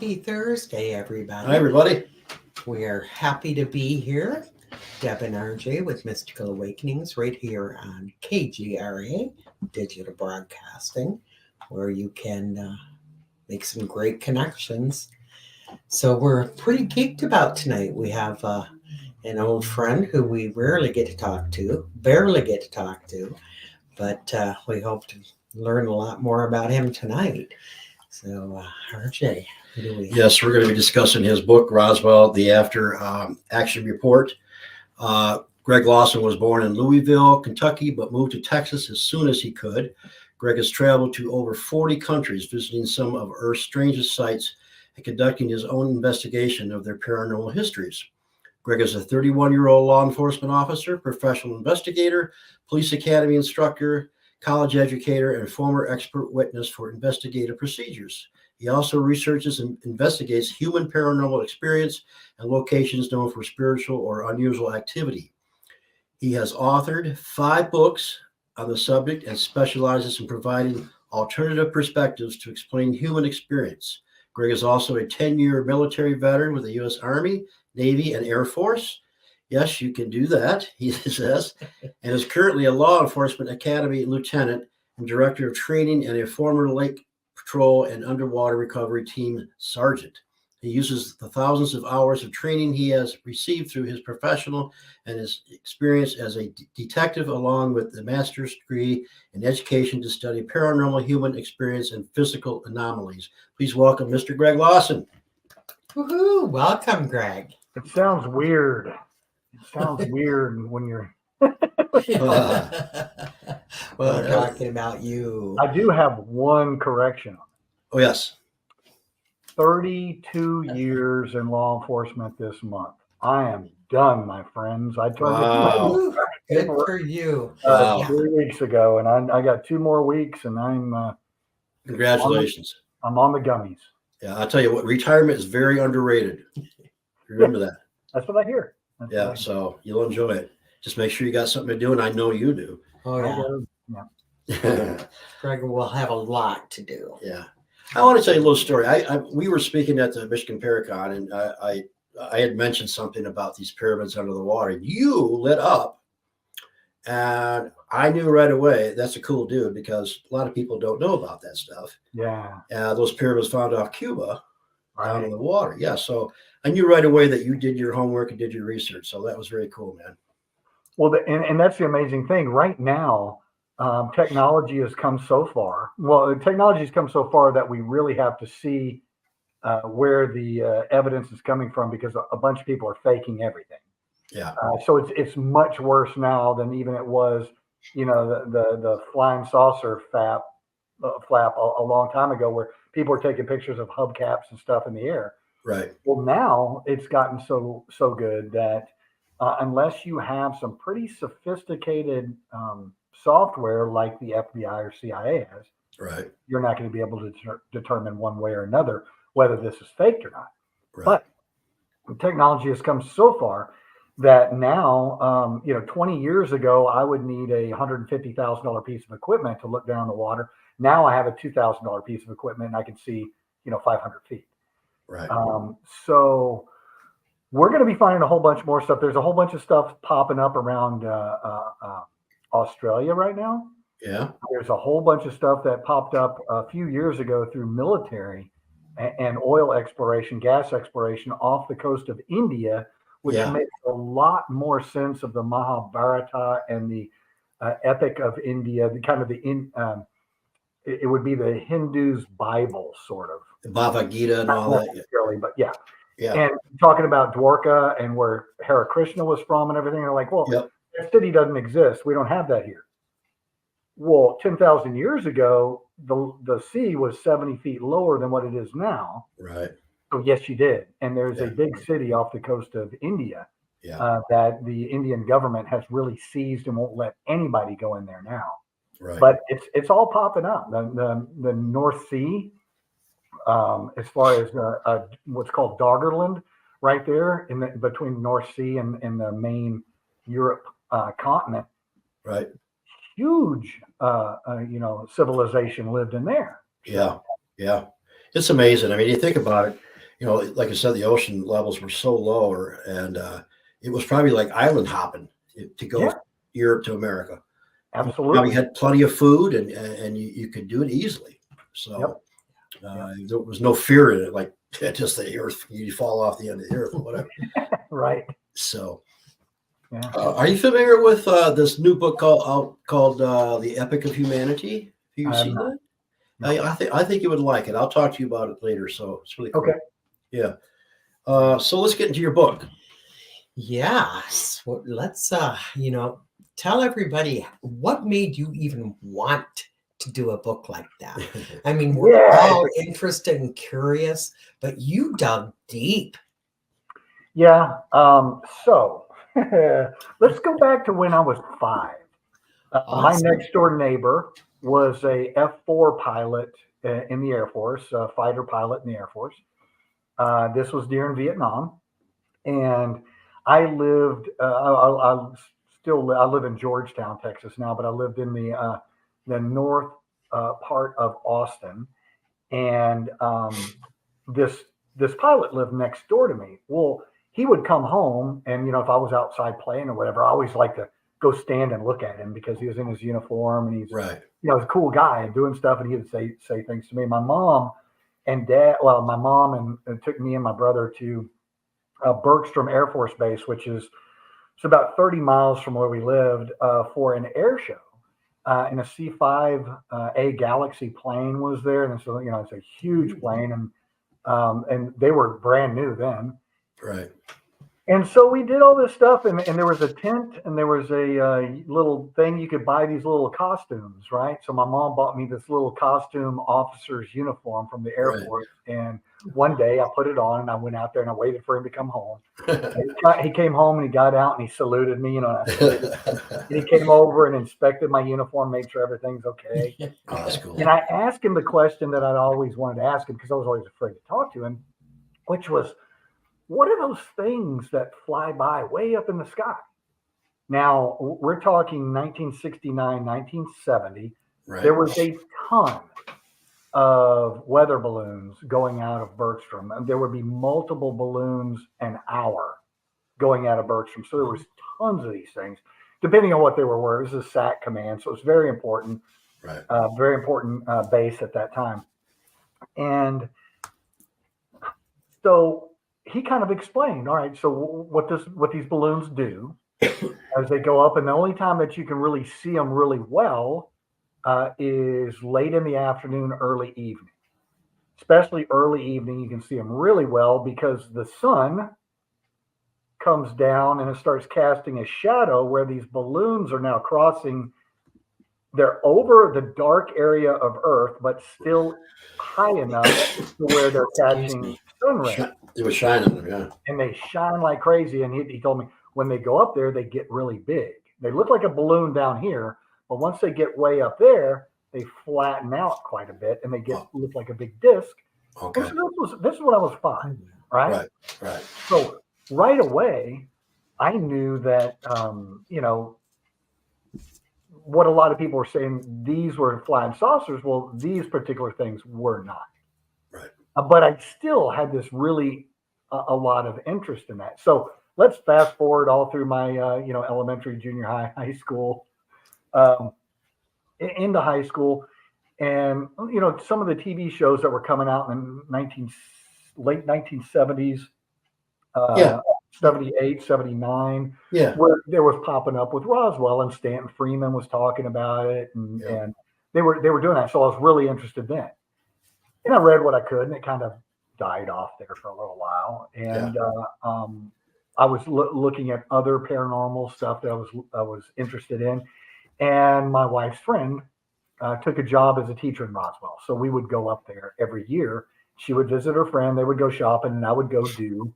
Happy Thursday, everybody. Hi, everybody. We are happy to be here. Deb and Arjay with Mystical Awakenings right here on KGRA, Digital Broadcasting, where you can make some great connections. So we're pretty geeked about tonight. We have an old friend who we barely get to talk to, but we hope to learn a lot more about him tonight. So, Arjay, what do we? Yes, we're going to be discussing his book, Roswell, the After Action Report. Greg Lawson was born in Louisville, Kentucky, but moved to Texas as soon as he could. Greg has traveled to over 40 countries, visiting some of Earth's strangest sites and conducting his own investigation of their paranormal histories. Greg is a 31-year-old law enforcement officer, professional investigator, police academy instructor, college educator, and former expert witness for investigative procedures. He also researches and investigates human paranormal experience and locations known for spiritual or unusual activity. He has authored 5 books on the subject and specializes in providing alternative perspectives to explain human experience. Greg is also a 10-year military veteran with the U.S. Army, Navy, and Air Force. Yes, you can do that, he says, and is currently a law enforcement academy lieutenant and director of training and a former Lake Patrol and underwater recovery team sergeant. He uses the thousands of hours of training he has received through his professional and his experience as a detective, along with the master's degree in education, to study paranormal human experience and physical anomalies. Please welcome Mr. Greg Lawson. Woohoo! Welcome, Greg. It sounds weird. It sounds weird when you're. Well, I'm talking about you. I do have one correction. Oh, yes. 32 years in law enforcement this month. I am done, my friends. I turned Wow. Good for you. Wow. 3 weeks ago, and I got 2 more weeks, and Congratulations. I'm on the gummies. Yeah, I'll tell you what, retirement is very underrated. Remember that. That's what I hear. That's Yeah, what I hear. so you'll enjoy it. Just make sure you got something to do, and I know you do. Oh, yeah. Greg will have a lot to do. Yeah. I want to tell you a little story. We were speaking at the Michigan Paracon, and I had mentioned something about these pyramids under the water. You lit up, and I knew right away that's a cool dude, because a lot of people don't know about that stuff. Yeah. Those pyramids found off Cuba, down Right. in the water. Yeah, so I knew right away that you did your homework and did your research. So that was very cool, man. Well, and that's the amazing thing. Right now, technology has come so far. Well, technology has come so far that we really have to see where the evidence is coming from, because a bunch of people are faking everything. Yeah. So it's much worse now than even it was, the flying saucer flap a long time ago, where people were taking pictures of hubcaps and stuff in the air. Right. Well, now it's gotten so good that unless you have some pretty sophisticated software like the FBI or CIA has, Right. you're not going to be able to determine one way or another whether this is faked or not. Right. But technology has come so far that now, 20 years ago, I would need a $150,000 piece of equipment to look down the water. Now I have a $2,000 piece of equipment and I can see, 500 feet. Right. So we're going to be finding a whole bunch more stuff. There's a whole bunch of stuff popping up around Australia right now. Yeah. There's a whole bunch of stuff that popped up a few years ago through military and oil exploration, gas exploration off the coast of India, which makes a lot more sense of the Mahabharata and the Epic of India, it would be the Hindus' Bible, sort of. The Bhagavad Gita and all Not that. necessarily, but yeah. Yeah. And talking about Dwarka and where Hare Krishna was from and everything, they're like, well, that city doesn't exist. We don't have that here. Well, 10,000 years ago, the sea was 70 feet lower than what it is now. Right. So yes, you did. And there's a big city off the coast of India that the Indian government has really seized and won't let anybody go in there now. Right. But it's all popping up. The North Sea, as far as what's called Doggerland, right there between the North Sea and the main Europe continent. Right. Huge, civilization lived in there. Yeah. Yeah. It's amazing. I mean, you think about it. like I said, the ocean levels were so low, and it was probably like island hopping to go Yeah. Europe to America. Absolutely. Probably had plenty of food, and you could do it easily. So there was no fear in it, like just the earth, you fall off the end of the earth or whatever. Right. So, Yeah. are you familiar with this new book called The Epic of Humanity? Have you seen that? No. I think you would like it. I'll talk to you about it later. So it's really cool. Okay. Yeah. So let's get into your book. Yes. Well, let's tell everybody what made you even want to do a book like that. I mean, we're all interested and curious, but you dug deep. Yeah. So let's go back to when I was 5. My next door neighbor was a F-4 pilot in the Air Force, a fighter pilot in the Air Force. This was during Vietnam, and I lived. I live in Georgetown, Texas now, but I lived in the north part of Austin, and this pilot lived next door to me. Well, he would come home, and if I was outside playing or whatever, I always like to go stand and look at him because he was in his uniform and he's right. He's a cool guy and doing stuff, and he would say things to me. My mom and dad, well, my mom and took me and my brother to Bergstrom Air Force Base, which is it's about 30 miles from where we lived, for an air show. And a C-5A Galaxy plane was there, and so it's a huge plane, and they were brand new then. Right. And so we did all this stuff, and there was a tent, and there was a little thing you could buy these little costumes, right? So my mom bought me this little costume officer's uniform from the Air Force, and one day I put it on, and I went out there, and I waited for him to come home. He came home, and he got out, and he saluted me, and I saluted him. And he came over and inspected my uniform, made sure everything's okay. Oh, that's cool. And I asked him the question that I'd always wanted to ask him because I was always afraid to talk to him, which was, what are those things that fly by way up in the sky? Now, we're talking 1969, 1970. Right. There was a ton of weather balloons going out of Bergstrom, and there would be multiple balloons an hour going out of Bergstrom. So there was tons of these things, depending on what they were. It was a SAC command, so it was very important, right? Very important base at that time. And so he kind of explained, all right, so what these balloons do as they go up, and the only time that you can really see them really well is late in the afternoon, early evening. Especially early evening, you can see them really well because the sun comes down and it starts casting a shadow where these balloons are now crossing. They're over the dark area of Earth, but still high enough to where they're catching sun rays. It was shining, yeah. And they shine like crazy. And he told me when they go up there, they get really big. They look like a balloon down here, but once they get way up there, they flatten out quite a bit and they look like a big disc. Okay. So this is when I was 5, right? Right. So right away, I knew that, what a lot of people were saying, these were flying saucers. Well, these particular things were not. Right. But I still had this really a lot of interest in that. So let's fast forward all through my, elementary, junior high school, into high school. And, some of the TV shows that were coming out in late 1970s, 78, 79, where there was popping up with Roswell, and Stanton Freeman was talking about it, and they were doing that. So I was really interested then. And I read what I could, and it kind of died off there for a little while. And I was looking at other paranormal stuff that I was interested in. And my wife's friend took a job as a teacher in Roswell. So we would go up there every year. She would visit her friend. They would go shopping, and I would go do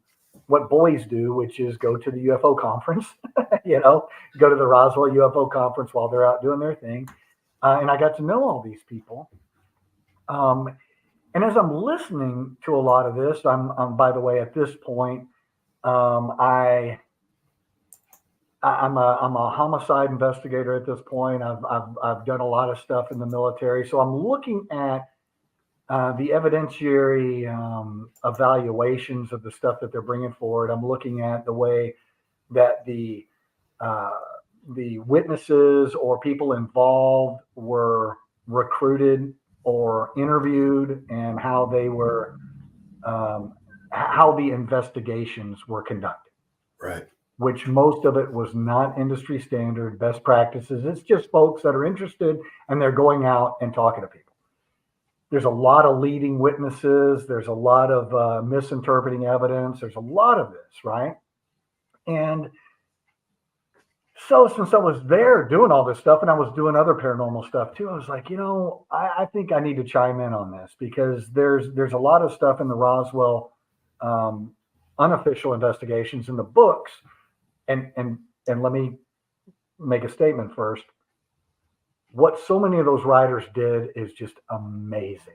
what boys do, which is go to the UFO conference, go to the Roswell UFO conference while they're out doing their thing. And I got to know all these people. And as I'm listening to a lot of this, I'm by the way, at this point, I'm a homicide investigator at this point. I've done a lot of stuff in the military. So I'm looking at the evidentiary evaluations of the stuff that they're bringing forward. I'm looking at the way that the witnesses or people involved were recruited or interviewed, and how they were, how the investigations were conducted. Right. Which most of it was not industry standard best practices. It's just folks that are interested and they're going out and talking to people. There's a lot of leading witnesses. There's a lot of misinterpreting evidence. There's a lot of this, right? And so since I was there doing all this stuff, and I was doing other paranormal stuff too, I was like, I think I need to chime in on this, because there's a lot of stuff in the Roswell unofficial investigations in the books. And let me make a statement first. What so many of those writers did is just amazing.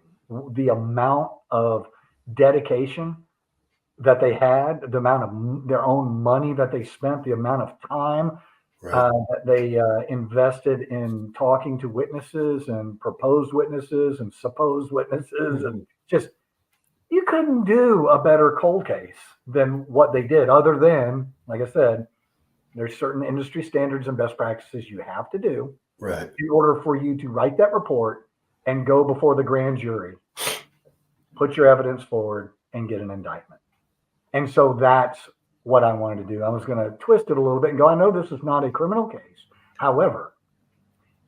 The amount of dedication that they had, the amount of their own money that they spent, the amount of time that they invested in talking to witnesses and proposed witnesses and supposed witnesses, and just, you couldn't do a better cold case than what they did, other than, like I said, there's certain industry standards and best practices you have to do in order for you to write that report and go before the grand jury, put your evidence forward, and get an indictment. And so that's what I wanted to do. I was going to twist it a little bit and go, I know this is not a criminal case. However,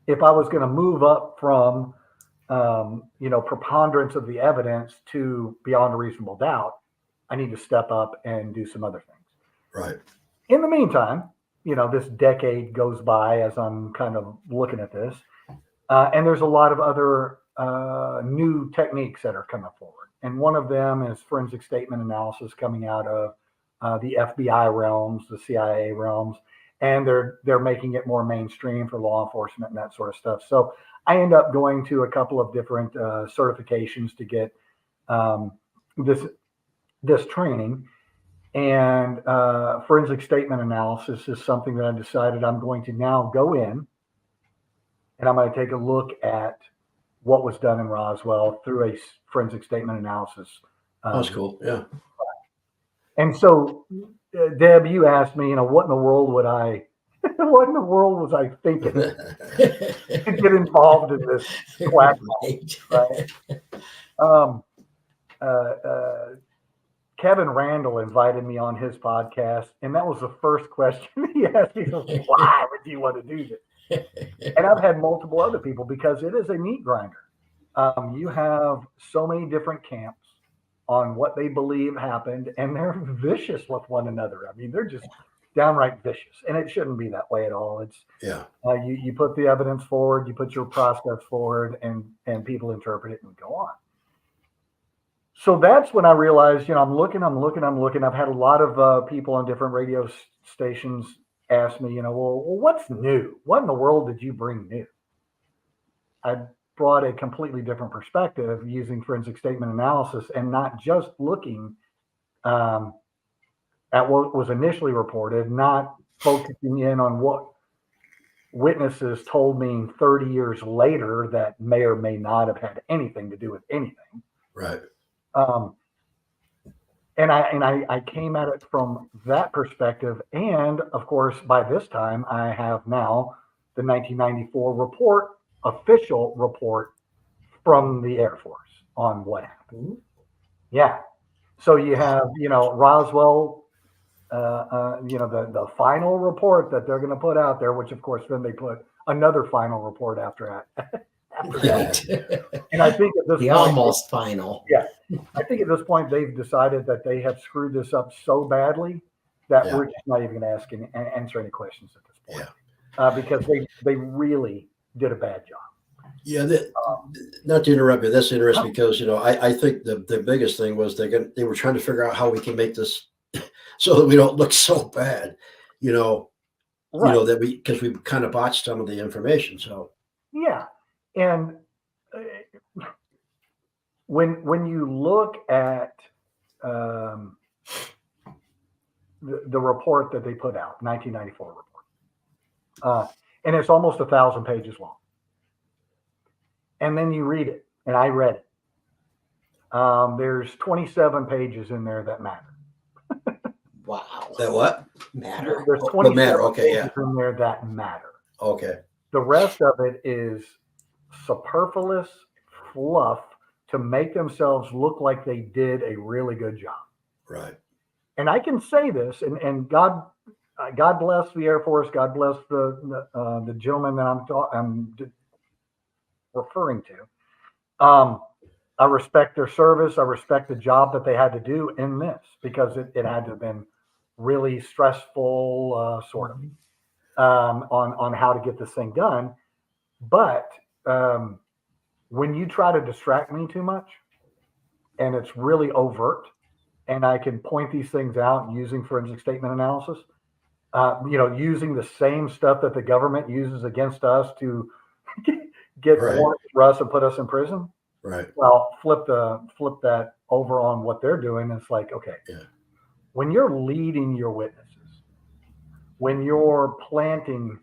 if I was going to move up from, preponderance of the evidence to beyond a reasonable doubt, I need to step up and do some other things. Right. In the meantime, this decade goes by as I'm kind of looking at this, and there's a lot of other new techniques that are coming forward. And one of them is forensic statement analysis coming out of the FBI realms, the CIA realms, and they're making it more mainstream for law enforcement and that sort of stuff. So I end up going to a couple of different certifications to get this training. And forensic statement analysis is something that I decided I'm going to now go in, and I'm going to take a look at what was done in Roswell through a forensic statement analysis. That's cool. Yeah. And so, Deb, you asked me, what in the world was I thinking to get involved in this quagmire, right? Kevin Randall invited me on his podcast, and that was the first question he asked me. Why would you want to do this? And I've had multiple other people, because it is a meat grinder. You have so many different camps on what they believe happened, and they're vicious with one another. I mean, they're just downright vicious, and it shouldn't be that way at all. It's you put the evidence forward, you put your process forward, and people interpret it and go on. So that's when I realized, I'm looking. I've had a lot of people on different radio stations ask me, well, what's new? What in the world did you bring new? I brought a completely different perspective using forensic statement analysis, and not just looking at what was initially reported, not focusing in on what witnesses told me 30 years later that may or may not have had anything to do with anything. Right. And I came at it from that perspective. And of course, by this time, I have now the 1994 official report from the Air Force on what happened. Yeah. So you have, Roswell, the final report that they're going to put out there, which of course, then they put another final report after that. And I think at this point, almost final. Yeah. I think at this point, they've decided that they have screwed this up so badly that we're just not even going to answer any questions at this point. Because they really did a bad job. Yeah, not to interrupt you, that's interesting because, I think the biggest thing was they were trying to figure out how we can make this so that we don't look so bad, that because we kind of botched some of the information. So, yeah. And when you look at the report that they put out, 1994 report, and it's almost 1,000 pages long. And then you read it, and I read it. There's 27 pages in there that matter. Wow. That what? Matter. There's What 27 matter? Okay, pages in there that matter. Okay. The rest of it is superfluous fluff to make themselves look like they did a really good job. Right. And I can say this, and God bless the Air Force. God bless the gentleman that I'm referring to. I respect their service. I respect the job that they had to do in this, because it had to have been really stressful, sort of, on how to get this thing done. But when you try to distract me too much, and it's really overt, and I can point these things out using forensic statement analysis, using the same stuff that the government uses against us to get Right. warrants for us and put us in prison. Right. Well, flip that over on what they're doing. It's like, okay, Yeah. when you're leading your witnesses, when you're planting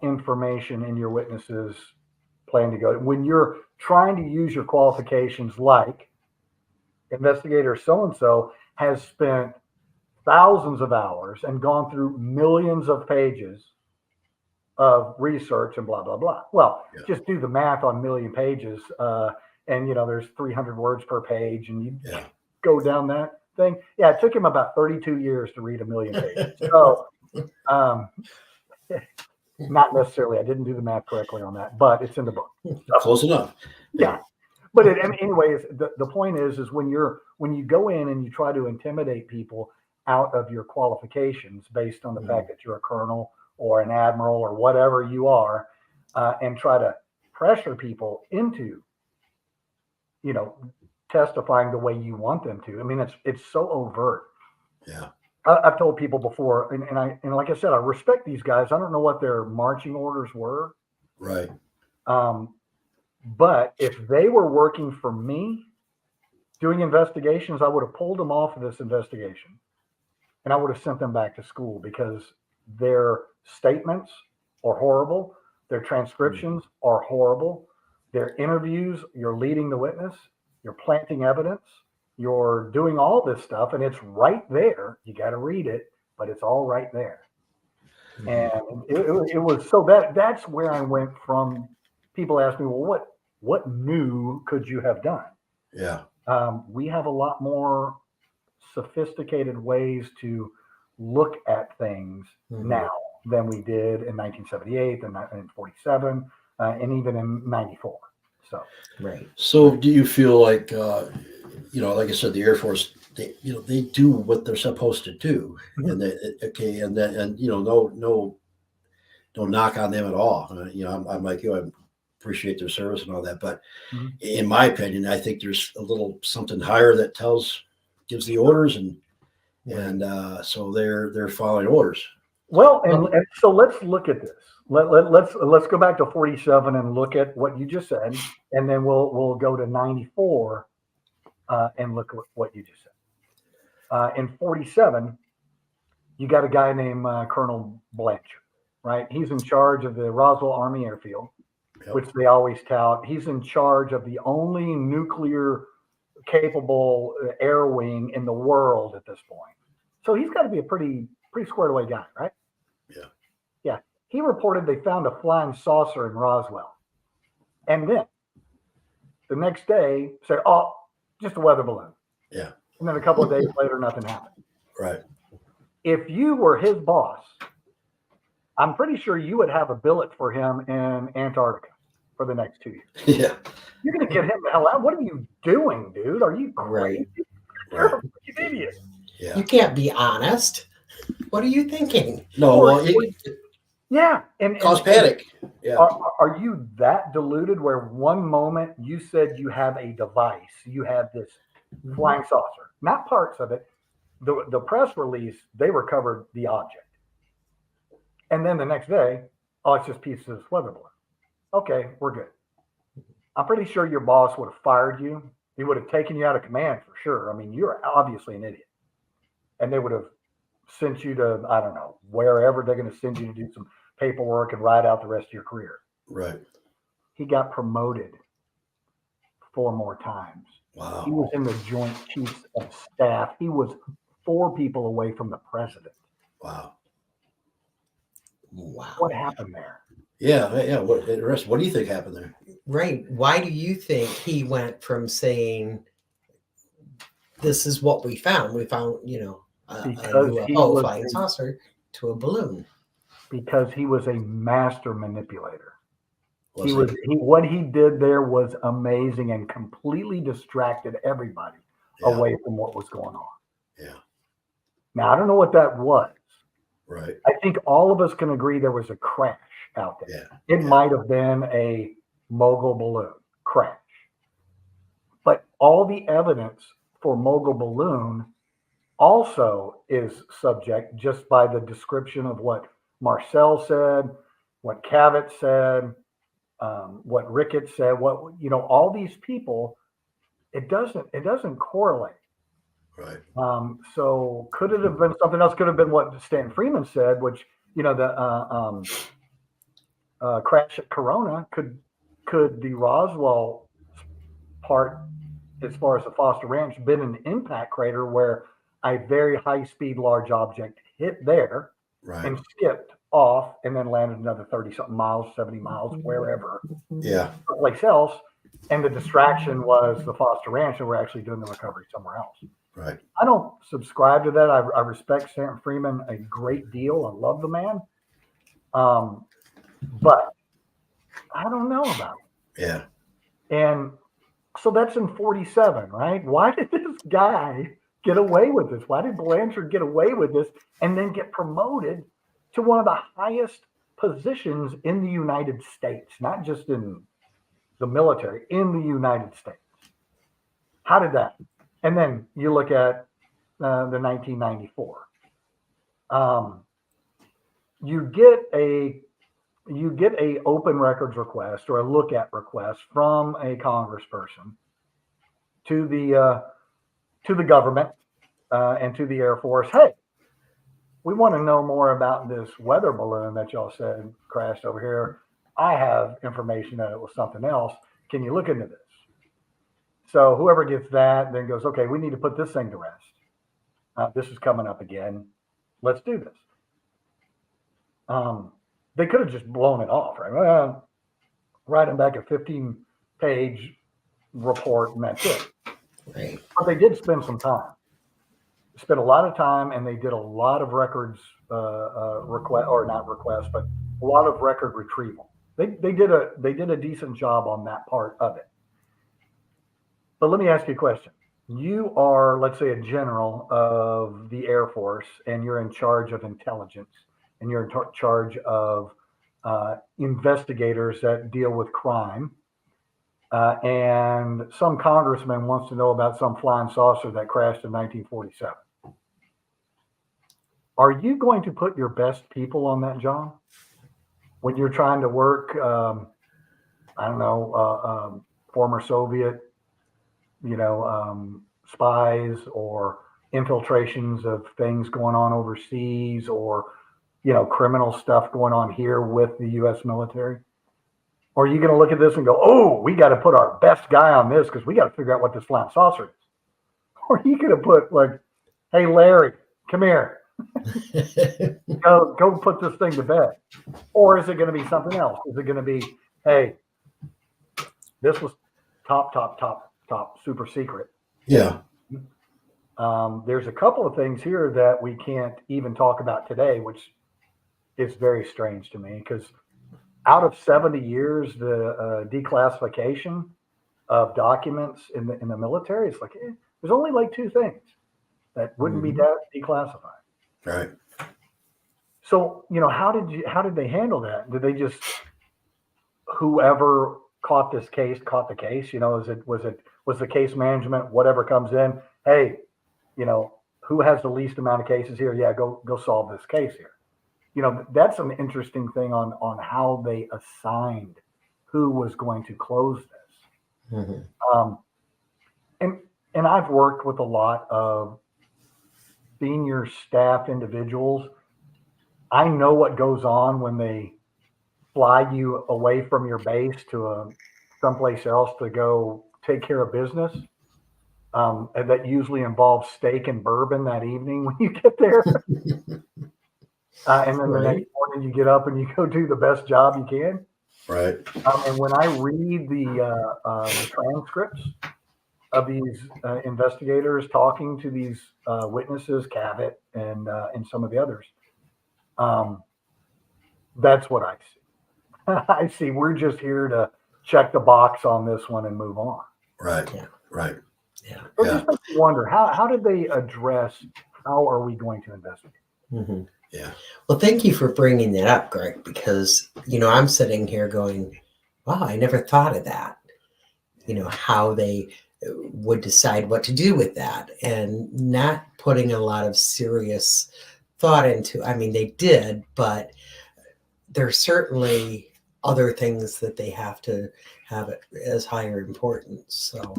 information in your witnesses' plan to go, when you're trying to use your qualifications, like investigator so-and-so has spent thousands of hours and gone through millions of pages of research and blah, blah, blah. Well, Yeah. just do the math on 1,000,000 pages. And, there's 300 words per page, and you go down that thing. Yeah, it took him about 32 years to read 1,000,000 pages. So, not necessarily. I didn't do the math correctly on that, but it's in the book. So, Close enough. yeah. But anyways, the point is when you go in and you try to intimidate people out of your qualifications based on the fact that you're a colonel or an admiral or whatever you are, and try to pressure people into, testifying the way you want them to. I mean, it's so overt. Yeah. I've told people before, and like I said, I respect these guys. I don't know what their marching orders were. Right. But if they were working for me doing investigations, I would have pulled them off of this investigation, and I would have sent them back to school, because their statements are horrible. Their transcriptions are horrible. Their interviews, you're leading the witness, you're planting evidence, you're doing all this stuff, and it's right there. You got to read it, but it's all right there. And it was so that's where I went from. People ask me, well, what new could you have done? Yeah. We have a lot more sophisticated ways to look at things now than we did in 1978 and in 47 and even in 94. So, Right. So do you feel like, like I said, the Air Force, they do what they're supposed to do, and no knock on them at all. I'm like you. I appreciate their service and all that, but in my opinion, I think there's a little something higher that gives the orders, and so they're following orders. Well, and so let's look at this. Let's go back to 47 and look at what you just said, and then we'll go to 94 and look at what you just said. In 47, you got a guy named Colonel Blanchard, right? He's in charge of the Roswell Army Airfield, which they always tout. He's in charge of the only nuclear capable air wing in the world at this point. So he's got to be a pretty squared away guy, right? Yeah. Yeah. He reported they found a flying saucer in Roswell. And then the next day said, oh, just a weather balloon. Yeah. And then a couple of days later, nothing happened. Right. If you were his boss, I'm pretty sure you would have a billet for him in Antarctica for the next 2 years. Yeah. You're going to get him the hell out. What are you doing, dude? Are you crazy? You're a freaking idiot. Yeah. You can't be honest. What are you thinking? No, well, yeah, and cause panic. Yeah. Are you that deluded where one moment you said you have a device, you have this flying saucer, not parts of it. The press release, they recovered the object. And then the next day, oh, it's just pieces of weather balloon. Okay, we're good. I'm pretty sure your boss would have fired you. He would have taken you out of command for sure. I mean, you're obviously an idiot. And they would have sent you to, I don't know, wherever they're going to send you to do some paperwork and ride out the rest of your career. Right. He got promoted 4 more times Wow. He was in the Joint Chiefs of Staff. He was 4 people away from the president. Wow. Wow. What happened there? Yeah. What do you think happened there? Right. Why do you think he went from saying, this is what we found? We found, a Because he UFO, was flying saucer, to a balloon. because he was a master manipulator. Was What he did there was amazing and completely distracted everybody away from what was going on. Yeah. Now, I don't know what that was. Right. I think all of us can agree there was a crash out there. Yeah. It might have been a mogul balloon crash. But all the evidence for mogul balloon also is subject just by the description of what Marcel said, what Cavett said, what Ricketts said, all these people, it doesn't correlate. Right. So could it have been something else? Could have been what Stan Freeman said, which, the crash at Corona, could the Roswell part, as far as the Foster Ranch, been an impact crater where a very high speed large object hit there and skipped off and then landed another 30 something miles, 70 miles, wherever, someplace else. And the distraction was the Foster Ranch, and we're actually doing the recovery somewhere else. Right. I don't subscribe to that. I respect Stanton Freeman a great deal. I love the man. But I don't know about it. Yeah. And so that's in 47, right? Why did this guy get away with this? Why did Blanchard get away with this and then get promoted to one of the highest positions in the United States, not just in the military, in the United States? How did that? And then you look at the 1994. You get a open records request or a look at request from a congressperson to the government and to the Air Force. Hey, we want to know more about this weather balloon that y'all said crashed over here. I have information that it was something else. Can you look into this? So whoever gets that then goes, okay, we need to put this thing to rest. This is coming up again. Let's do this. They could have just blown it off, right? Well, writing back a 15-page report and that's it. Right. But they did spend some time. Spent a lot of time, and they did a lot of records request, or not request, but a lot of record retrieval. They did a decent job on that part of it. But let me ask you a question. You are, let's say, a general of the Air Force, and you're in charge of intelligence, and you're in charge of investigators that deal with crime. And some congressman wants to know about some flying saucer that crashed in 1947. Are you going to put your best people on that job when you're trying to work, former Soviet, spies or infiltrations of things going on overseas, or, criminal stuff going on here with the U.S. military? Or are you going to look at this and go, oh, we got to put our best guy on this because we got to figure out what this flying saucer is? Or are you going to put hey, Larry, come here. Go put this thing to bed. Or is it going to be something else? Is it going to be, hey, this was top, super secret. Yeah. There's a couple of things here that we can't even talk about today, which is very strange to me, because out of 70 years, the declassification of documents in the military, it's there's only 2 things that wouldn't be declassified. Right. So, how did they handle that? Did they just, whoever caught the case? Was the case management, whatever comes in, hey, who has the least amount of cases here? Yeah, go solve this case here. That's an interesting thing on how they assigned who was going to close this. Mm-hmm. And I've worked with a lot of senior staff individuals. I know what goes on when they fly you away from your base to someplace else to go take care of business. And that usually involves steak and bourbon that evening when you get there. And then the next morning you get up and you go do the best job you can. Right. And when I read the transcripts of these investigators talking to these witnesses, Cabot and some of the others, that's what I see. I see we're just here to check the box on this one and move on. Right. Yeah. Right. Yeah. It just makes me wonder, how did they address how are we going to investigate? Mm-hmm. Yeah. Well, thank you for bringing that up, Greg, because, I'm sitting here going, wow, I never thought of that. How they would decide what to do with that and not putting a lot of serious thought into. I mean, they did, but there's certainly other things that they have to have it as higher importance. So,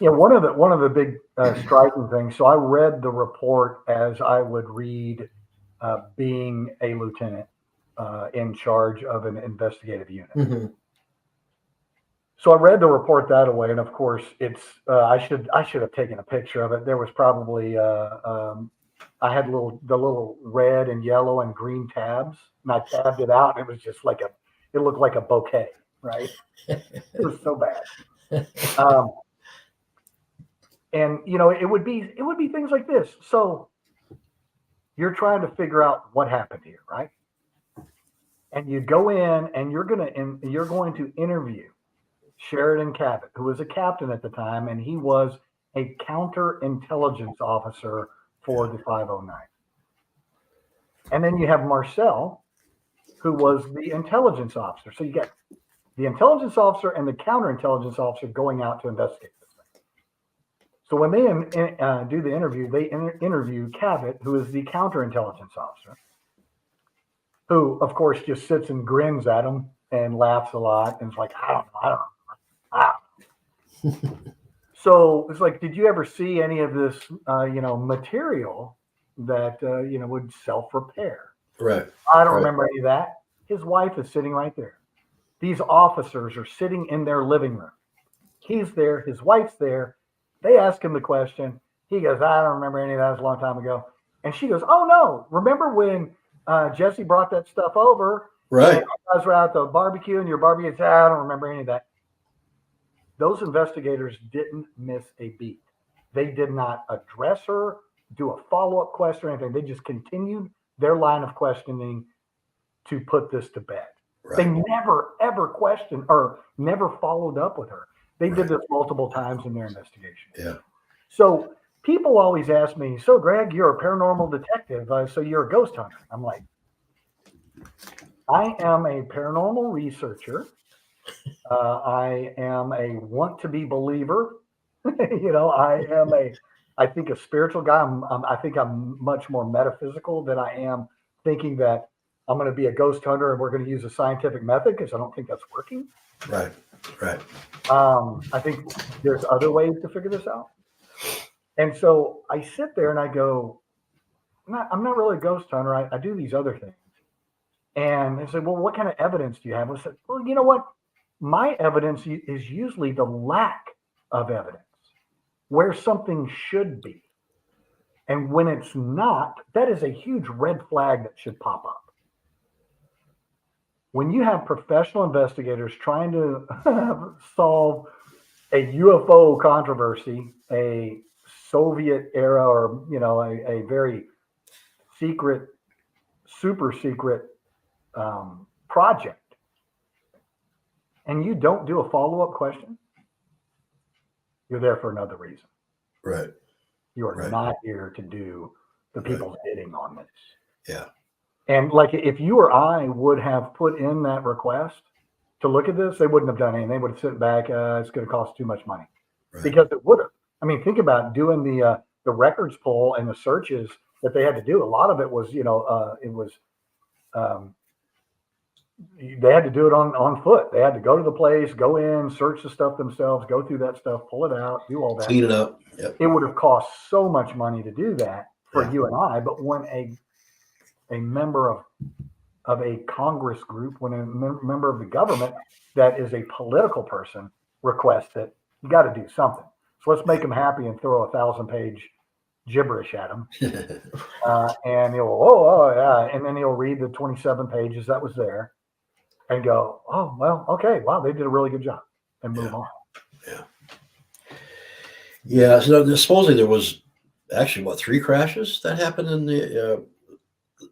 yeah, one of the big striking things. So I read the report as I would read being a lieutenant in charge of an investigative unit. mm-hmm. So I read the report that way, and of course, it's I should have taken a picture of it. There was probably I had the little red and yellow and green tabs, and I tabbed it out, and it was just it looked like a bouquet, right? It was so bad. And it would be things like this. So you're trying to figure out what happened here, right? And you go in and you're going to interview Sheridan Cabot, who was a captain at the time, and he was a counterintelligence officer for the 509. And then you have Marcel, who was the intelligence officer. So you get the intelligence officer and the counterintelligence officer going out to investigate this thing. So when they do the interview, they interview Cabot, who is the counterintelligence officer, who, of course, just sits and grins at him and laughs a lot and is like, I don't know. So it's like, did you ever see any of this, material that, would self-repair? Right. I don't remember any of that. His wife is sitting right there. These officers are sitting in their living room. He's there. His wife's there. They ask him the question. He goes, I don't remember any of that. It was a long time ago. And she goes, oh, no. Remember when Jesse brought that stuff over? Right. And you guys were at the barbecue and your barbecue said, I don't remember any of that. Those investigators didn't miss a beat. They did not address her, do a follow-up question or anything. They just continued their line of questioning to put this to bed. Right. They never, ever questioned or never followed up with her. They did this multiple times in their investigation. Yeah. So people always ask me, so Greg, you're a paranormal detective, so you're a ghost hunter. I'm like, I am a paranormal researcher. I am a want-to-be believer. I think a spiritual guy. I think I'm much more metaphysical than I am thinking that I'm going to be a ghost hunter and we're going to use a scientific method, because I don't think that's working. Right. Right. I think there's other ways to figure this out. And so I sit there and I go, I'm not really a ghost hunter. I do these other things. And they said, well, what kind of evidence do you have? I said, well, you know what? My evidence is usually the lack of evidence, where something should be. And when it's not, that is a huge red flag that should pop up. When you have professional investigators trying to solve a UFO controversy, a Soviet era, or, a very secret, super secret project, and you don't do a follow-up question, you're there for another reason. Right. You are not here to do the people's bidding on this. Yeah. And like, if you or I would have put in that request to look at this, they wouldn't have done anything. They would have sit back. It's going to cost too much money, because it would have. I mean, think about doing the records pull and the searches that they had to do. A lot of it was, they had to do it on foot. They had to go to the place, go in, search the stuff themselves, go through that stuff, pull it out, do all that. Clean it up. Yep. It would have cost so much money to do that for you and I. But when a member of a Congress group, when a member of the government that is a political person requests it, you got to do something. So let's make them happy and throw a 1,000-page gibberish at them. And he'll, oh, yeah. And then he'll read the 27 pages that was there and go, oh, well, okay. Wow, they did a really good job, and move on. Yeah. Yeah. So supposedly there was actually 3 crashes that happened in the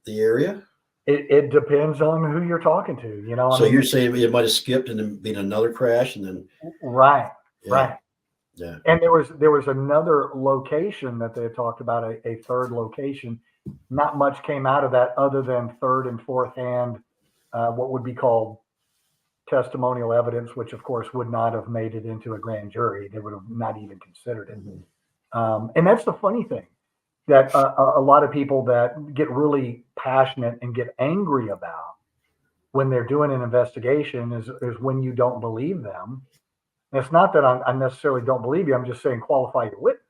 area. It depends on who you're talking to, you know. So you're saying it might have skipped and then been another crash, and then right. Yeah. And there was another location that they had talked about, a third location. Not much came out of that other than third and fourth hand, what would be called testimonial evidence, which of course would not have made it into a grand jury. They would have not even considered it. And that's the funny thing, that a lot of people that get really passionate and get angry about when they're doing an investigation is when you don't believe them. And it's not that I necessarily don't believe you. I'm just saying qualify your witness.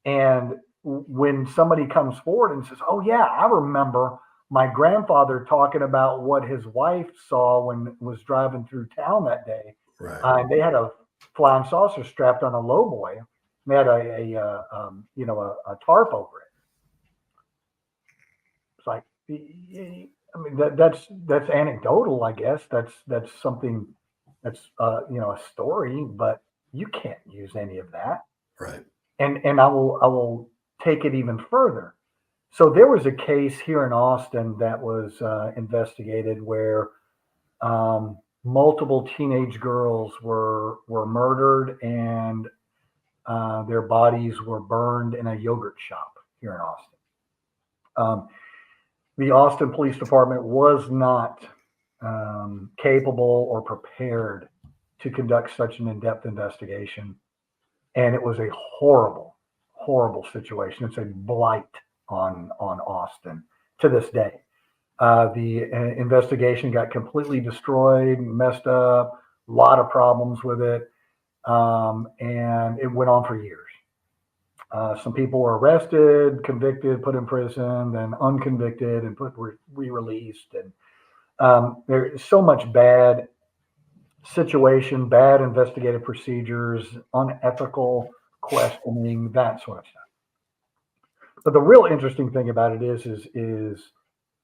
And when somebody comes forward and says, oh yeah, I remember my grandfather talking about what his wife saw when was driving through town that day. Right. And they had a flying saucer strapped on a lowboy. They had a tarp over it. It's like, I mean, that's anecdotal, I guess. That's something that's a story, but you can't use any of that. Right. And I will take it even further. So there was a case here in Austin that was investigated where multiple teenage girls were murdered and their bodies were burned in a yogurt shop here in Austin. The Austin Police Department was not capable or prepared to conduct such an in-depth investigation. And it was a horrible, horrible situation. It's a blight on Austin to this day. The investigation got completely destroyed, messed up, a lot of problems with it. And it went on for years. Some people were arrested, convicted, put in prison, then unconvicted and re-released. And there's so much bad situation, bad investigative procedures, unethical questioning, that sort of stuff. But the real interesting thing about it is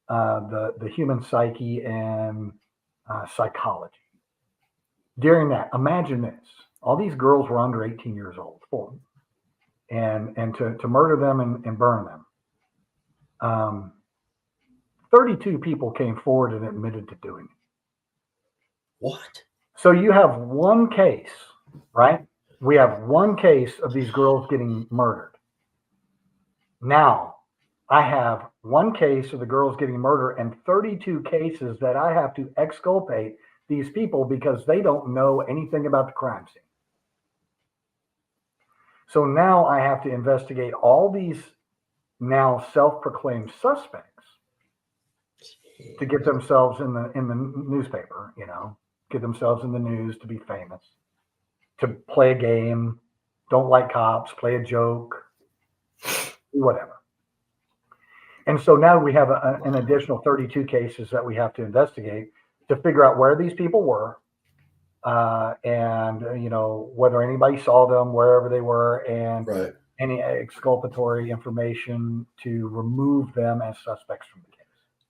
the human psyche and psychology. During that, imagine this: all these girls were under 18 years old, and to murder them and burn them. 32 people came forward and admitted to doing it. What? So you have one case, right? We have one case of these girls getting murdered. Now, I have one case of the girls getting murdered and 32 cases that I have to exculpate these people because they don't know anything about the crime scene. So now I have to investigate all these now self-proclaimed suspects to get themselves in the newspaper, get themselves in the news, to be famous, to play a game, don't like cops, play a joke, whatever. And so now we have an additional 32 cases that we have to investigate to figure out where these people were, and whether anybody saw them, wherever they were, and right. any exculpatory information to remove them as suspects from the case.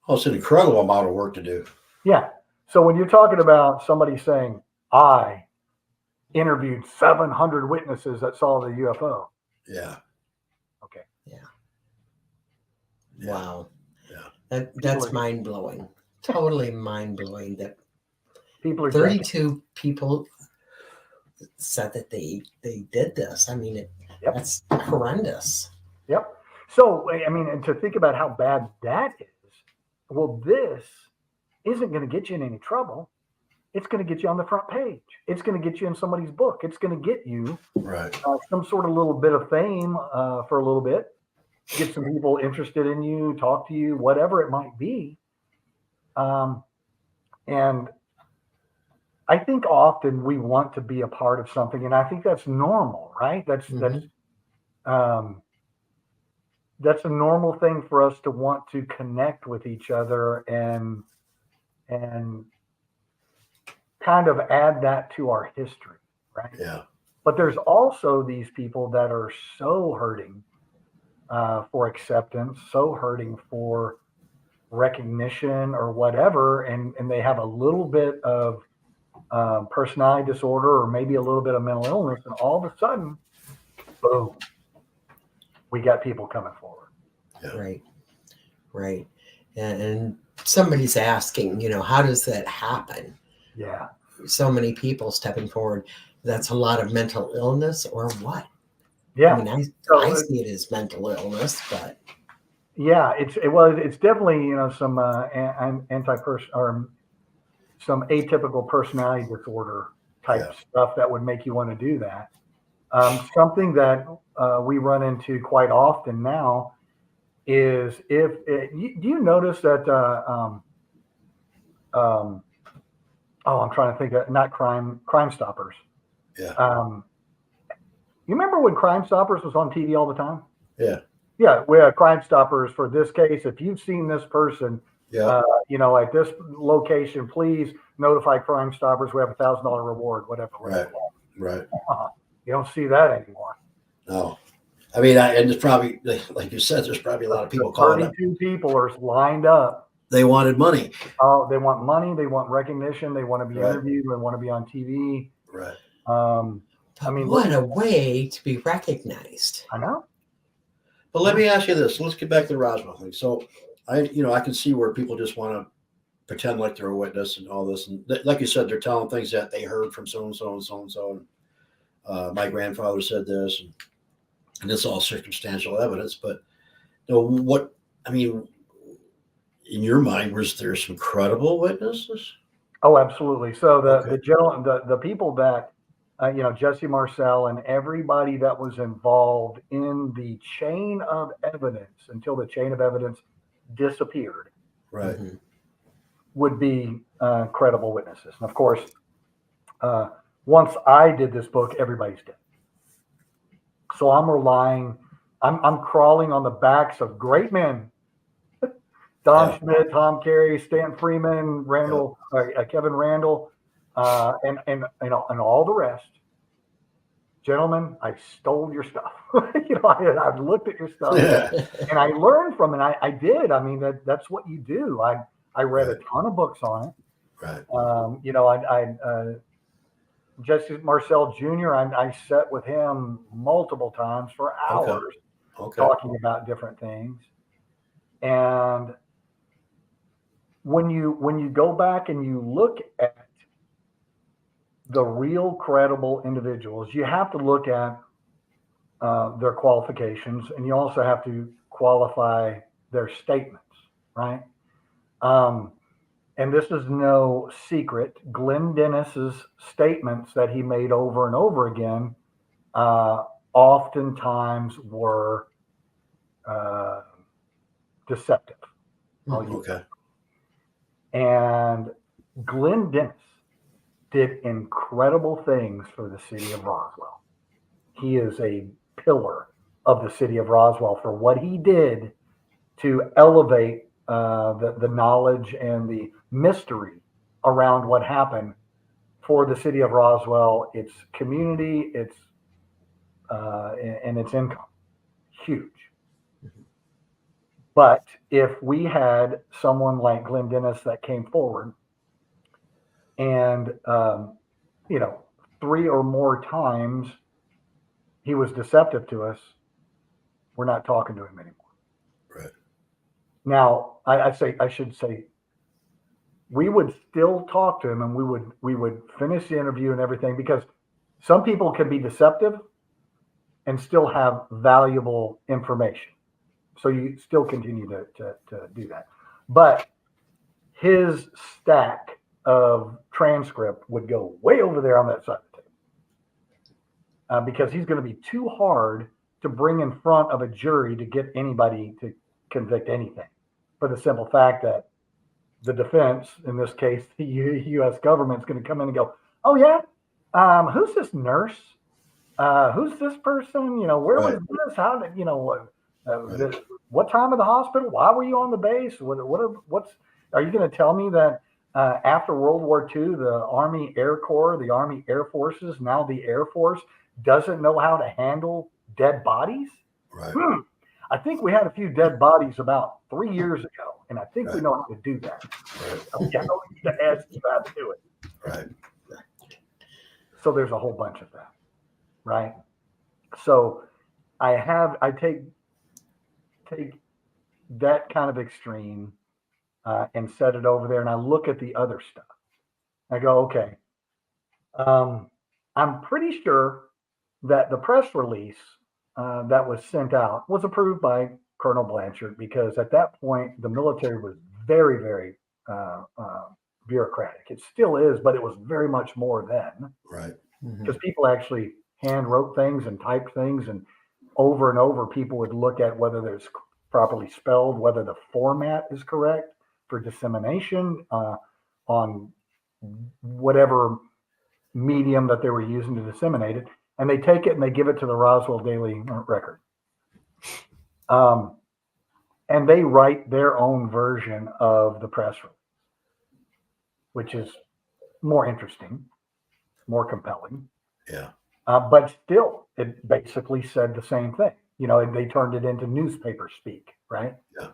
Oh, it's an incredible amount of work to do. Yeah. So when you're talking about somebody saying, I interviewed 700 witnesses that saw the UFO. Yeah. Okay. Yeah. Yeah. Wow. Yeah. That's mind blowing. Totally mind blowing that people are 32 people said that they did this. I mean, that's horrendous. Yep. So, I mean, and to think about how bad that is, well, this isn't going to get you in any trouble. It's going to get you on the front page. It's going to get you in somebody's book. It's going to get you right. Some sort of little bit of fame for a little bit, get some people interested in you, talk to you, whatever it might be. And I think often we want to be a part of something, and I think that's normal, right? That's a normal thing for us to want to connect with each other and kind of add that to our history, right? Yeah. But there's also these people that are so hurting for acceptance, so hurting for recognition or whatever, and they have a little bit of personality disorder or maybe a little bit of mental illness, and all of a sudden, boom, we got people coming forward. Yeah. Right. And somebody's asking, how does that happen? Yeah. So many people stepping forward. That's a lot of mental illness or what? Yeah. I mean, I see it as mental illness, but yeah, it's definitely some or some atypical personality disorder type stuff that would make you want to do that. Something that we run into quite often now is do you notice that I'm trying to think of not Crime Stoppers. Yeah. You remember when Crime Stoppers was on TV all the time? Yeah. Yeah, we have Crime Stoppers for this case. If you've seen this person, Yeah. At this location, please notify Crime Stoppers. We have $1,000 reward, whatever. Right. You don't see that anymore. No. I mean, and there's probably, like you said, there's probably a lot of people calling up. 32 people are lined up. They wanted money. Oh, they want money. They want recognition. They want to be Right. interviewed. They want to be on TV. Right. What a way to be recognized. I know. But let me ask you this. Let's get back to the Roswell thing. So I can see where people just want to pretend like they're a witness and all this. And like you said, they're telling things that they heard from so-and-so and so-and-so. And my grandfather said this, and it's all circumstantial evidence. But in your mind, was there some credible witnesses? Oh, absolutely. So the people that, Jesse Marcel and everybody that was involved in the chain of evidence until the chain of evidence disappeared, right, would be credible witnesses. And of course, once I did this book, everybody's dead. So I'm crawling on the backs of great men. Don Schmidt, Tom Carey, Stan Freeman, Kevin Randall, and all the rest. Gentlemen, I stole your stuff. I've looked at your stuff and I learned from it. I did. I mean, that's what you do. I read a ton of books on it. Right. Jesse Marcel Jr., I sat with him multiple times for hours talking about different things. And when you go back and you look at the real credible individuals, you have to look at their qualifications, and you also have to qualify their statements, right? And this is no secret. Glenn Dennis's statements that he made over and over again oftentimes were deceptive. Okay. And Glenn Dennis did incredible things for the city of Roswell. He is a pillar of the city of Roswell for what he did to elevate the knowledge and the mystery around what happened for the city of Roswell, its community, its and its income. Huge. But if we had someone like Glenn Dennis that came forward and, 3 or more times he was deceptive to us, we're not talking to him anymore. Right. Now, I should say, we would still talk to him, and we would finish the interview and everything, because some people can be deceptive and still have valuable information. So you still continue to do that. But his stack of transcript would go way over there on that side of the table, because he's going to be too hard to bring in front of a jury to get anybody to convict anything, for the simple fact that the defense, in this case, the U.S. government, is going to come in and go, "Oh yeah, who's this nurse? Who's this person? Where was this? How did what time of the hospital? Why were you on the base? What's? Are you going to tell me that after World War II, the Army Air Corps, the Army Air Forces, now the Air Force, doesn't know how to handle dead bodies? Right. I think we had a few dead bodies about 3 years ago, and I think we Right. know how to do that. Right. I don't need to ask you how to do it. Right. So there's a whole bunch of that, right? So I take that kind of extreme and set it over there, and I look at the other stuff. I go, okay, I'm pretty sure that the press release that was sent out was approved by Colonel Blanchard, because at that point the military was very, very bureaucratic. It still is, but it was very much more then, Right. because people actually hand wrote things and typed things, and over people would look at whether it's properly spelled, whether the format is correct for dissemination on whatever medium that they were using to disseminate it. And they take it and they give it to the Roswell Daily Record. And they write their own version of the press release, which is more interesting, more compelling. Yeah. But still, it basically said the same thing. You know, they turned it into newspaper speak, right? Yeah.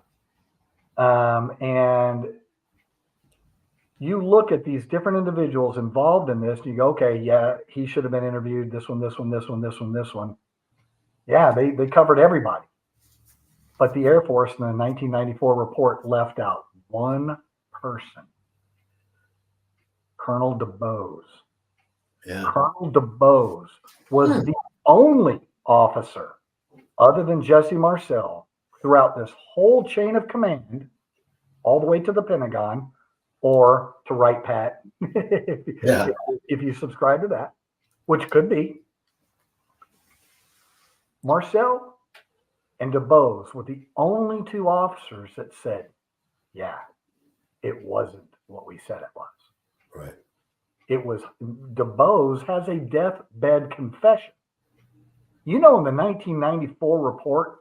And you look at these different individuals involved in this, and you go, okay, yeah, he should have been interviewed. This one, this one, this one, this one, this one. Yeah, they covered everybody. But the Air Force in the 1994 report left out one person, Colonel DuBose. Yeah. Colonel DuBose was the only officer, other than Jesse Marcel, throughout this whole chain of command, all the way to the Pentagon, or to Wright Pat, Yeah. if you subscribe to that, which could be. Marcel and DuBose were the only two officers that said, yeah, it wasn't what we said it was. Right. It was. DuBose has a deathbed confession. You know, in the 1994 report,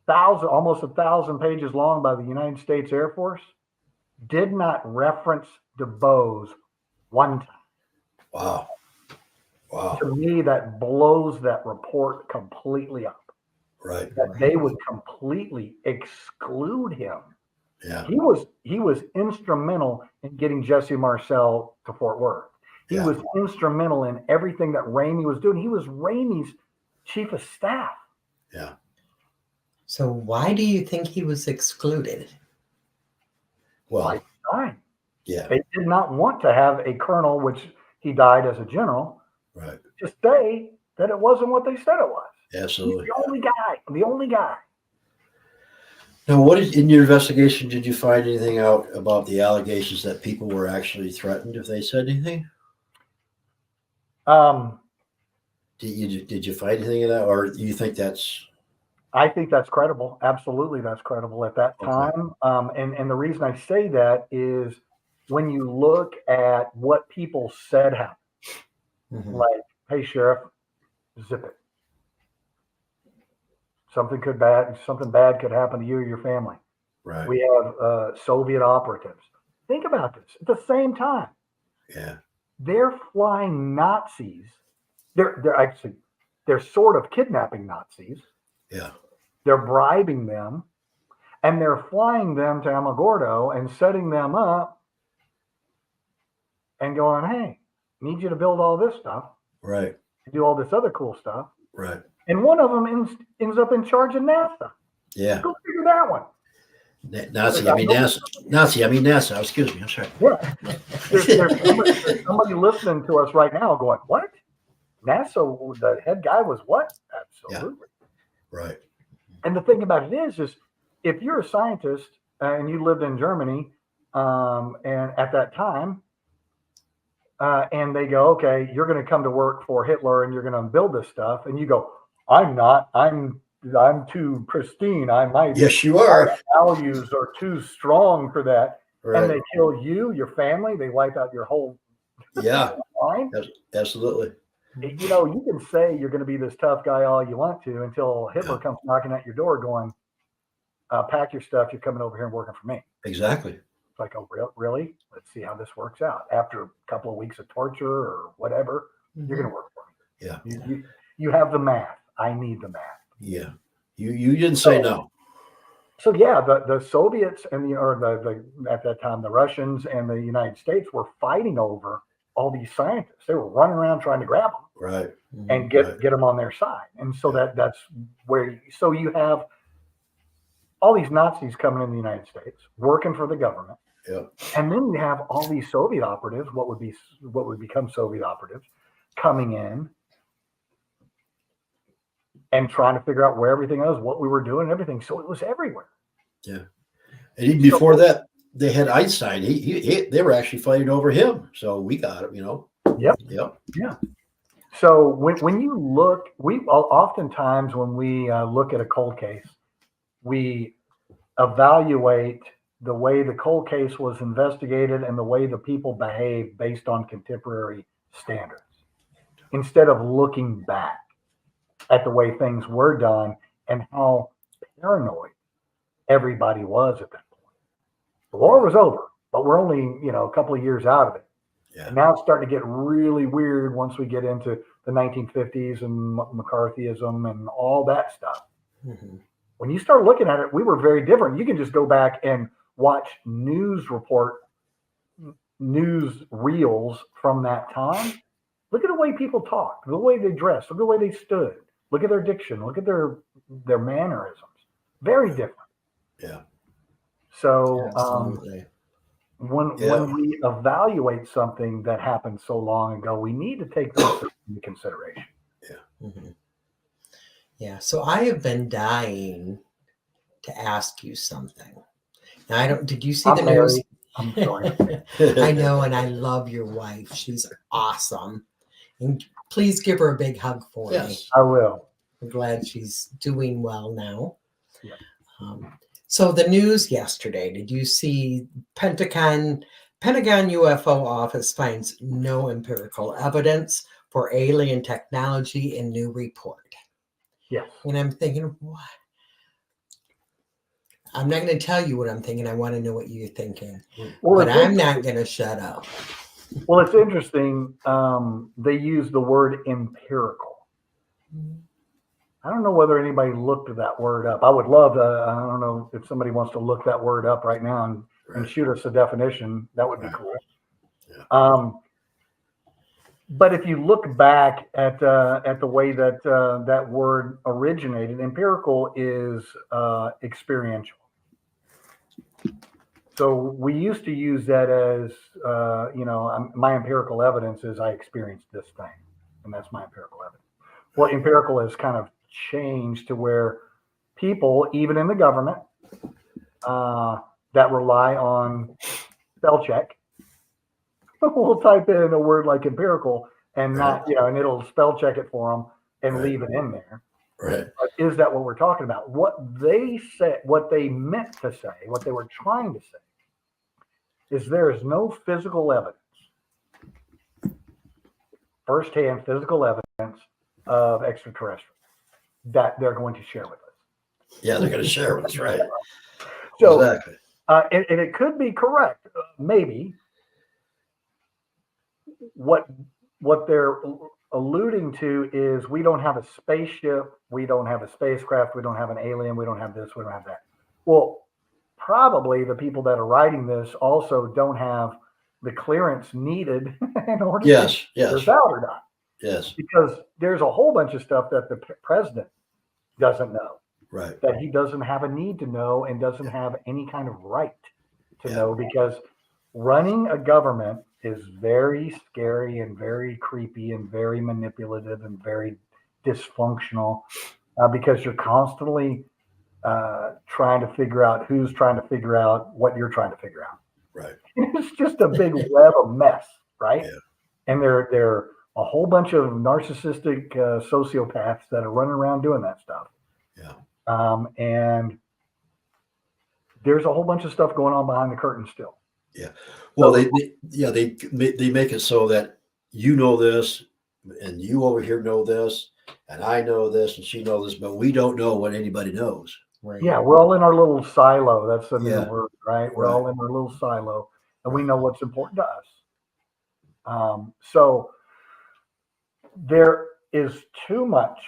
almost 1,000 pages long by the United States Air Force, did not reference DuBose one time. Wow. Wow. To me, that blows that report completely up. Right. That they would completely exclude him. Yeah. He was instrumental in getting Jesse Marcel to Fort Worth. He was instrumental in everything that Ramey was doing. He was Ramey's chief of staff. Yeah. So why do you think he was excluded? Well, yeah. They did not want to have a colonel, which he died as a general, Right. to say that it wasn't what they said it was. Absolutely. He's the only guy. Now, in your investigation, did you find anything out about the allegations that people were actually threatened if they said anything? Did you find anything of that, or do you think that's? I think that's credible. Absolutely, that's credible at that time. And the reason I say that is when you look at what people said happened, like, "Hey, sheriff, zip it. Something bad could happen to you or your family." Right. We have Soviet operatives. Think about this. At the same time, Yeah. they're flying Nazis. They're sort of kidnapping Nazis. Yeah. They're bribing them, and they're flying them to Alamogordo and setting them up and going, "Hey, need you to build all this stuff, Right. to do all this other cool stuff." Right. And one of them ends up in charge of NASA. Yeah. Go figure that one. Nazi. I mean NASA. Excuse me. I'm sorry. Yeah. There's somebody listening to us right now going, "What? NASA, the head guy was what?" Absolutely. Yeah. Right. And the thing about it is if you're a scientist and you lived in Germany, and at that time, and they go, "Okay, you're going to come to work for Hitler and you're going to build this stuff," and you go, "I'm not. I'm too pristine. Yes, you are. My values are too strong for that." Right. And they kill you, your family. They wipe out your whole Yeah. line. Absolutely. You know, you can say you're going to be this tough guy all you want to until Hitler comes knocking at your door going, "Pack your stuff. You're coming over here and working for me." Exactly. It's like, "Oh, really? Let's see how this works out." After a couple of weeks of torture or whatever, you're going to work for me. Yeah. You have the math. I need the math. Yeah. You didn't say no. So yeah, the Soviets and the at that time the Russians and the United States were fighting over all these scientists. They were running around trying to grab them Right. and get them on their side. And so that's where you have all these Nazis coming in the United States working for the government. Yeah. And then you have all these Soviet operatives, what would become Soviet operatives, coming in and trying to figure out where everything was, what we were doing, and everything. So it was everywhere. Yeah. And even before that, they had Einstein. They were actually fighting over him. So we got him, Yep. Yep. Yeah. So when you look, oftentimes when we look at a cold case, we evaluate the way the cold case was investigated and the way the people behaved based on contemporary standards, instead of looking back at the way things were done and how paranoid everybody was at that point. The war was over, but we're only, a couple of years out of it. Yeah. And now it's starting to get really weird once we get into the 1950s and McCarthyism and all that stuff. Mm-hmm. When you start looking at it, we were very different. You can just go back and watch news reels from that time. Look at the way people talked, the way they dressed, look at the way they stood, look at their diction, look at their mannerisms. Very different. Yeah. So Absolutely. when we evaluate something that happened so long ago, we need to take those into consideration. Yeah. Mm-hmm. Yeah. So I have been dying to ask you something. Now, did you see the news? I'm sorry. I know, and I love your wife. She's awesome. And please give her a big hug for me. I will. I'm glad she's doing well now. Yeah. So the news yesterday, did you see Pentagon UFO office finds no empirical evidence for alien technology in new report? Yes. And I'm thinking, what? I'm not going to tell you what I'm thinking. I want to know what you're thinking. But I'm not going to shut up. Well, it's interesting. They use the word empirical. I don't know whether anybody looked that word up. I would love to. I don't know if somebody wants to look that word up right now and shoot us a definition. That would be cool. Yeah. But if you look back at the way that that word originated, empirical is experiential. So we used to use that as, my empirical evidence is I experienced this thing, and that's my empirical evidence. Well, empirical has kind of changed to where people, even in the government, that rely on spell check, will type in a word like empirical and not, and it'll spell check it for them and leave it in there. Right. But is that what we're talking about? What they said, what they meant to say, what they were trying to say, is there is no physical evidence, firsthand physical evidence of extraterrestrials that they're going to share with us. Yeah, they're going to share with us, right? So, exactly. And it could be correct, maybe. What they're alluding to is we don't have a spaceship, we don't have a spacecraft, we don't have an alien, we don't have this, we don't have that. Well, probably the people that are writing this also don't have the clearance needed in order to get this out or not. Yes. Because there's a whole bunch of stuff that the president doesn't know. Right. That he doesn't have a need to know and doesn't have any kind of right to know, because running a government is very scary and very creepy and very manipulative and very dysfunctional, because you're constantly trying to figure out who's trying to figure out what you're trying to figure out. Right. It's just a big web of mess, right? Yeah. And they're a whole bunch of narcissistic sociopaths that are running around doing that stuff. Yeah. And there's a whole bunch of stuff going on behind the curtain still. Yeah. Well, they make it so that you know this, and you over here know this, and I know this, and she knows this, but we don't know what anybody knows. Right. Yeah, we're all in our little silo. That's the new word, right? We're all in our little silo, and we know what's important to us. So is too much.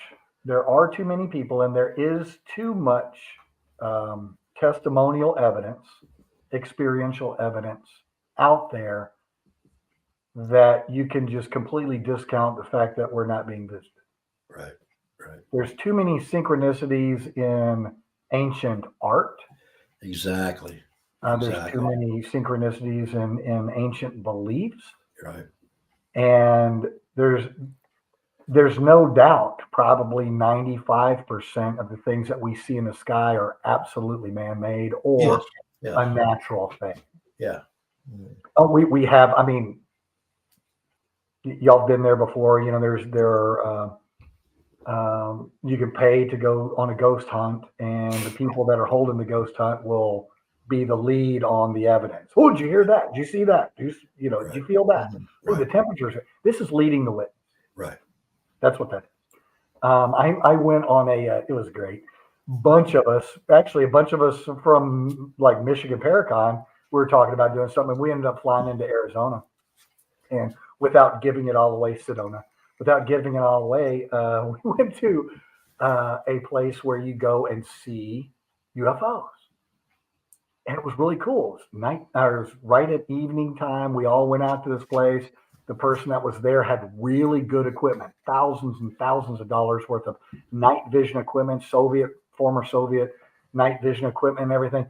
There are too many people, and there is too much testimonial evidence, experiential evidence out there that you can just completely discount the fact that we're not being visited. Right. Right. There's too many synchronicities in ancient art. Exactly. There's too many synchronicities in ancient beliefs. Right. And there's no doubt probably 95% of the things that we see in the sky are absolutely man-made or a natural thing. Yeah. We have, I mean, y'all have been there before, you know, you can pay to go on a ghost hunt, and the people that are holding the ghost hunt will be the lead on the evidence. Oh, did you hear that? Did you see that? Did you feel that? Oh, the temperatures. This is leading the witness. Right. That's what that is. I went on it was great. A bunch of us from like Michigan Paracon, we were talking about doing something. We ended up flying into Arizona, and without giving it all away, Sedona. Without giving it all away, we went to a place where you go and see UFOs. And it was really cool. It was right at evening time. We all went out to this place. The person that was there had really good equipment, thousands and thousands of dollars worth of night vision equipment, former Soviet night vision equipment and everything.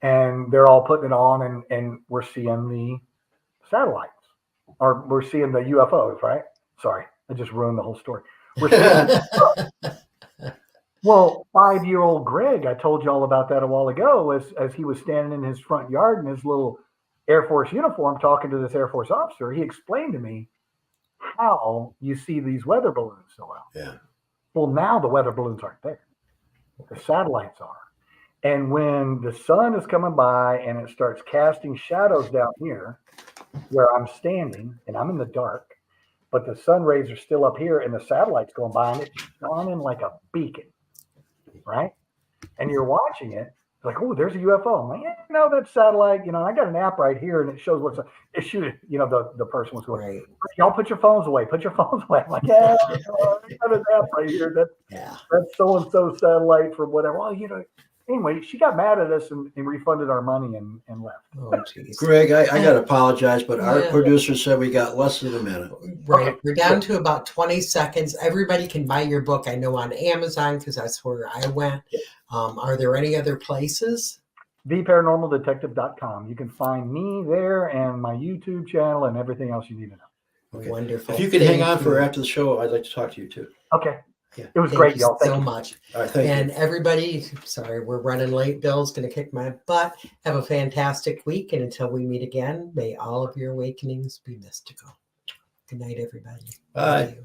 And they're all putting it on, and we're seeing the satellites, or we're seeing the UFOs, right? Sorry, I just ruined the whole story. We're seeing Well, 5-year-old Greg, I told you all about that a while ago, as he was standing in his front yard in his little Air Force uniform talking to this Air Force officer. He explained to me how you see these weather balloons so well. Yeah. Well, now the weather balloons aren't there. The satellites are. And when the sun is coming by and it starts casting shadows down here where I'm standing, and I'm in the dark, but the sun rays are still up here and the satellite's going by, and it's shining like a beacon, right? And you're watching it, like, oh, there's a UFO. I'm like, yeah, no, that's satellite. You know, I got an app right here, and it shows what's it's shooting. You know, the person was going, right. Y'all put your phones away. Put your phones away. I'm like, yeah, I got an app right here. That's so and so satellite for whatever. Well, you know. Anyway, she got mad at us and refunded our money and left. Oh, geez. Greg, I got to apologize, but our producer said we got less than a minute. Right. Okay. We're down to about 20 seconds. Everybody can buy your book, I know, on Amazon, because that's where I went. Are there any other places? TheParanormalDetective.com. You can find me there and my YouTube channel and everything else you need to know. Okay. Wonderful. If you could hang on for after the show, I'd like to talk to you too. Okay. Yeah. It was great, y'all. Thank you so much. All right, thank you. Everybody, we're running late. Bill's going to kick my butt. Have a fantastic week. And until we meet again, may all of your awakenings be mystical. Good night, everybody. Bye.